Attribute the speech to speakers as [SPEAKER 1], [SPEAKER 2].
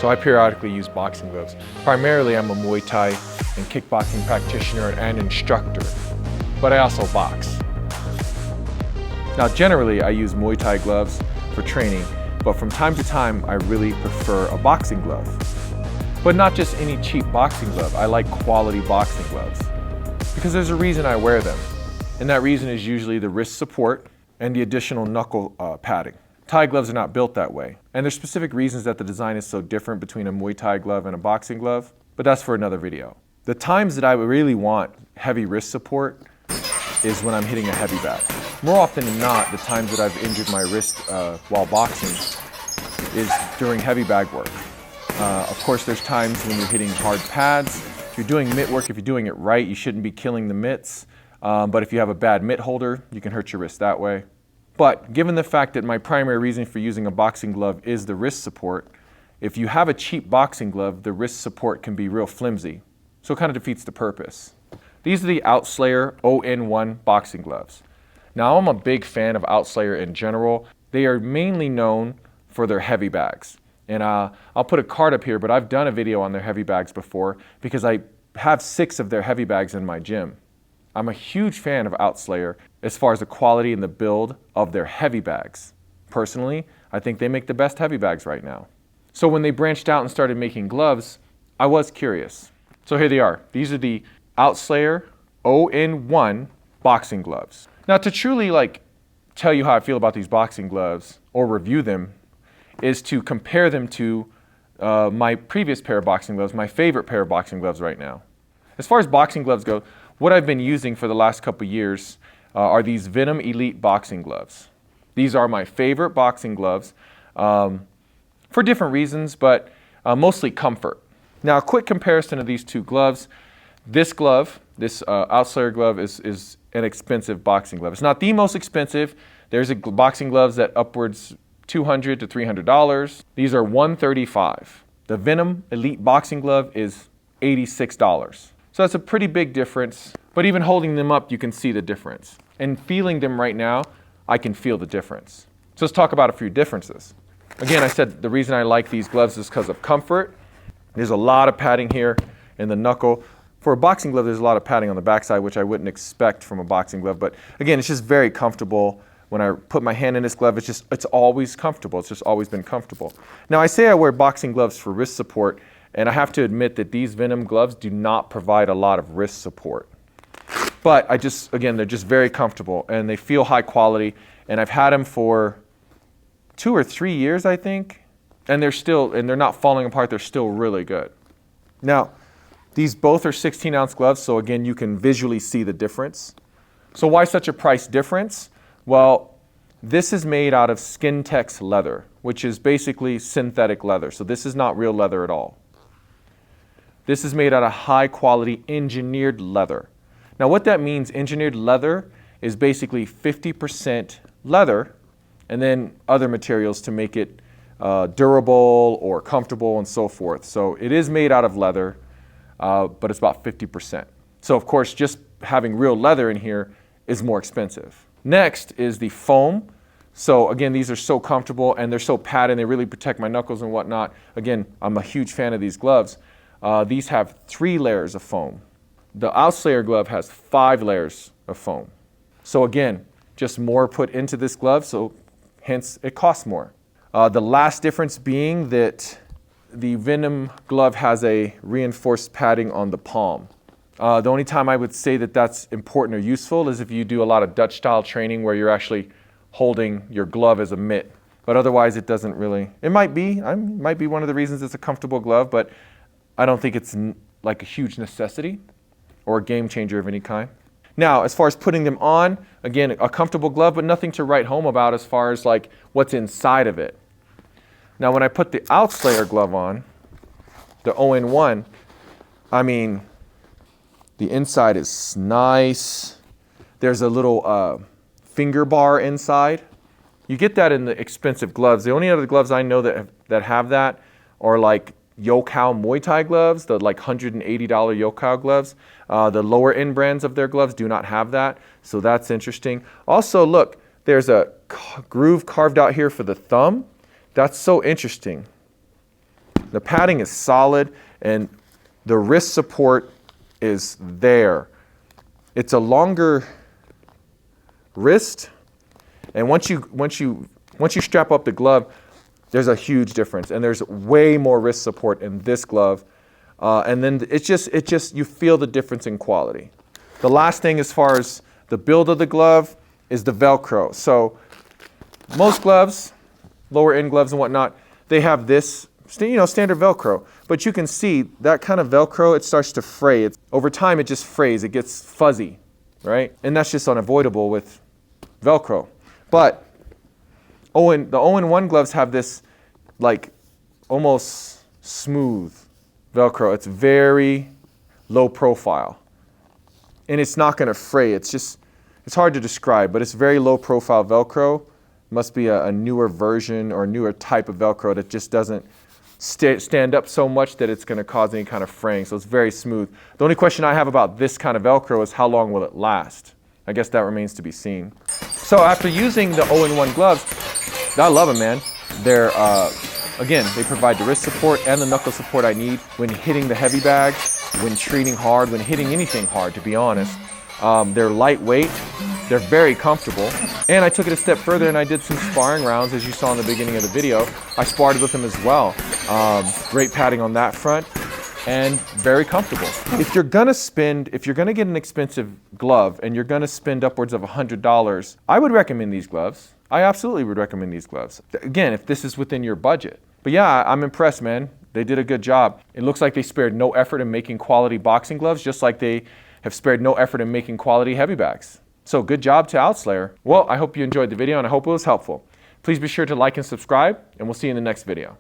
[SPEAKER 1] so I periodically use boxing gloves. Primarily, I'm a Muay Thai and kickboxing practitioner and instructor, but I also box. Now, generally, I use Muay Thai gloves for training, but from time to time, I really prefer a boxing glove. But not just any cheap boxing glove. I like quality boxing gloves because there's a reason I wear them, and that reason is usually the wrist support and the additional knuckle padding. Thai gloves are not built that way, and there's specific reasons that the design is so different between a Muay Thai glove and a boxing glove, but that's for another video. The times that I really want heavy wrist support is when I'm hitting a heavy bag. More often than not, the times that I've injured my wrist while boxing is during heavy bag work. Of course, there's times when you're hitting hard pads. If you're doing mitt work, if you're doing it right, you shouldn't be killing the mitts. But if you have a bad mitt holder, you can hurt your wrist that way. But given the fact that my primary reason for using a boxing glove is the wrist support, if you have a cheap boxing glove, the wrist support can be real flimsy. So it kind of defeats the purpose. These are the Outslayer ON1 boxing gloves. Now, I'm a big fan of Outslayer in general. They are mainly known for their heavy bags. And I'll put a card up here, but I've done a video on their heavy bags before because I have 6 of their heavy bags in my gym. I'm a huge fan of Outslayer as far as the quality and the build of their heavy bags. Personally, I think they make the best heavy bags right now. So when they branched out and started making gloves, I was curious. So here they are. These are the Outslayer ON1 boxing gloves. Now, to truly tell you how I feel about these boxing gloves or review them is to compare them to my previous pair of boxing gloves, my favorite pair of boxing gloves right now. As far as boxing gloves go, what I've been using for the last couple years are these Venum Elite boxing gloves. These are my favorite boxing gloves for different reasons, but mostly comfort. Now, a quick comparison of these two gloves. This glove, this Outslayer glove is an expensive boxing glove. It's not the most expensive. There's boxing gloves that upwards $200 to $300. These are $135. The Venum Elite boxing glove is $86. So that's a pretty big difference, but even holding them up, you can see the difference. And feeling them right now, I can feel the difference. So let's talk about a few differences. Again, I said the reason I like these gloves is because of comfort. There's a lot of padding here in the knuckle. For a boxing glove, there's a lot of padding on the backside, which I wouldn't expect from a boxing glove. But again, it's just very comfortable. When I put my hand in this glove, it's always comfortable. It's just always been comfortable. Now, I say I wear boxing gloves for wrist support, and I have to admit that these Venom gloves do not provide a lot of wrist support. But again, they're just very comfortable, and they feel high quality. And I've had them for 2 or 3 years, I think, and they're not falling apart. They're still really good. Now, these both are 16-ounce gloves, so again, you can visually see the difference. So why such a price difference? Well, this is made out of Skintex leather, which is basically synthetic leather. So this is not real leather at all. This is made out of high-quality engineered leather. Now, what that means, engineered leather, is basically 50% leather and then other materials to make it durable or comfortable and so forth. So it is made out of leather, but it's about 50%. So of course, just having real leather in here is more expensive. Next is the foam. So again, these are so comfortable and they're so padded, they really protect my knuckles and whatnot. Again, I'm a huge fan of these gloves. These have 3 layers of foam. The Outslayer glove has 5 layers of foam. So again, just more put into this glove, so hence it costs more. The last difference being that the Venom glove has a reinforced padding on the palm. The only time I would say that that's important or useful is if you do a lot of Dutch style training where you're actually holding your glove as a mitt. But otherwise it doesn't really, it might be one of the reasons it's a comfortable glove, but I don't think it's like a huge necessity or a game changer of any kind. Now, as far as putting them on, again, a comfortable glove, but nothing to write home about as far as like what's inside of it. Now, when I put the Outslayer glove on, the ON1, I mean, the inside is nice. There's a little finger bar inside. You get that in the expensive gloves. The only other gloves I know that have that are like Yokow Muay Thai gloves, the like $180 Yokow gloves. The lower end brands of their gloves do not have that, so that's interesting. Also, look, there's a groove carved out here for the thumb. That's so interesting. The padding is solid and the wrist support is there. It's a longer wrist, and once you strap up the glove, there's a huge difference, and there's way more wrist support in this glove, and then it's just you feel the difference in quality. The last thing as far as the build of the glove is the Velcro. So most gloves, lower end gloves and whatnot, they have this standard Velcro, but you can see that kind of Velcro, it starts to fray. Over time, it just frays, it gets fuzzy, right? And that's just unavoidable with Velcro. But the 0-in-1 gloves have this like almost smooth Velcro. It's very low profile, and it's not going to fray. It's hard to describe, but it's very low profile Velcro. Must be a newer version or a newer type of Velcro that just doesn't stand up so much that it's going to cause any kind of fraying. So it's very smooth. The only question I have about this kind of Velcro is how long will it last? I guess that remains to be seen. So after using the 0-in-1 gloves, I love them, man. They're, again, they provide the wrist support and the knuckle support I need when hitting the heavy bag, when treating hard, when hitting anything hard, to be honest. They're lightweight, they're very comfortable, and I took it a step further and I did some sparring rounds, as you saw in the beginning of the video. I sparred with them as well. Great padding on that front, and very comfortable. If you're gonna get an expensive glove and you're gonna spend upwards of $100, I would recommend these gloves. I absolutely would recommend these gloves. Again, if this is within your budget. But yeah, I'm impressed, man. They did a good job. It looks like they spared no effort in making quality boxing gloves, just like they have spared no effort in making quality heavy bags. So good job to Outslayer. Well, I hope you enjoyed the video and I hope it was helpful. Please be sure to like and subscribe, and we'll see you in the next video.